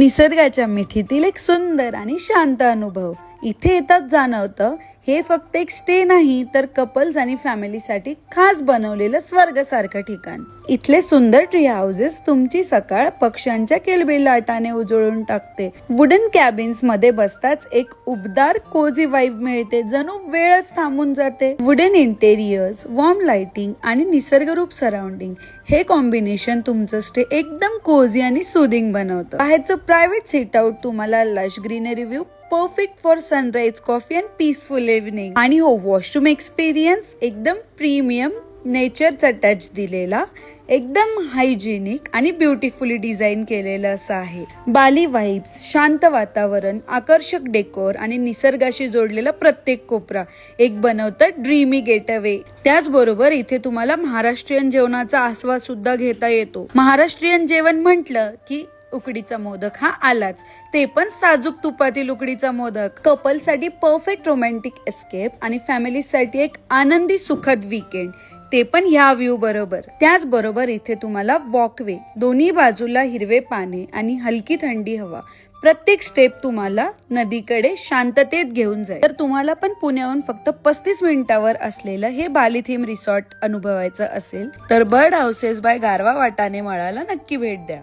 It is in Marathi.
निसर्गाच्या मिठीतील एक सुंदर आणि शांत अनुभव इथे येतात जाणवतं. हे फक्त एक स्टे नाही तर कपल्स आणि फॅमिलीसाठी खास बनवलेलं स्वर्गासारखं ठिकाण. इथले सुंदर ट्री हाऊसेस तुमची सकाळ पक्ष्यांच्या किलबिलाटाने उजळून टाकते. वुडन कॅबिन्स मध्ये बसताच एक उबदार कोझी वाईब मिळते, जणू वेळच थांबून जाते. वुडन इंटेरियर्स, वॉर्म लाइटिंग आणि निसर्गरूप सराउंडिंग हे कॉम्बिनेशन तुमचं स्टे एकदम कोझी आणि सुदिंग बनवतं. बाहेरचं प्रायव्हेट सीट आउट तुम्हाला lush greenery view, perfect for sunrise coffee and peaceful evening. आणि हो, वॉशरूम एक्सपिरियन्स एकदम प्रीमियम, नेचरचा टच दिलेला, एकदम हायजेनिक आणि ब्युटिफुली डिझाईन केलेलं असं आहे. बाली वाइब्स, शांत वातावरण, आकर्षक डेकोर आणि निसर्गाशी जोडलेला प्रत्येक कोपरा एक बनवतं ड्रीमी गेटअवे. त्याचबरोबर इथे तुम्हाला महाराष्ट्रीयन जेवणाचा आस्वाद सुद्धा घेता येतो. महाराष्ट्रीयन जेवण म्हटलं की उकडीचा मोदक हा आलाच, ते पण साजूक तुपातील उकडीचा मोदक. कपलसाठी परफेक्ट रोमॅन्टिक एस्केप आणि फॅमिलीसाठी एक आनंदी सुखद वीकेंड, ते पण ह्या व्ह्यू बरोबर. त्याचबरोबर इथे तुम्हाला वॉकवे, दोन्ही बाजूला हिरवे पाने आणि हलकी थंडी हवा. प्रत्येक स्टेप तुम्हाला नदीकडे शांततेत घेऊन जाईल. तर तुम्हाला पण पुण्याहून फक्त 35 मिनिटावर असलेलं हे बाली थीम रिसॉर्ट अनुभवायचं असेल तर बर्ड हाऊसेस बाय गारवा वाटाणे मळाला नक्की भेट द्या.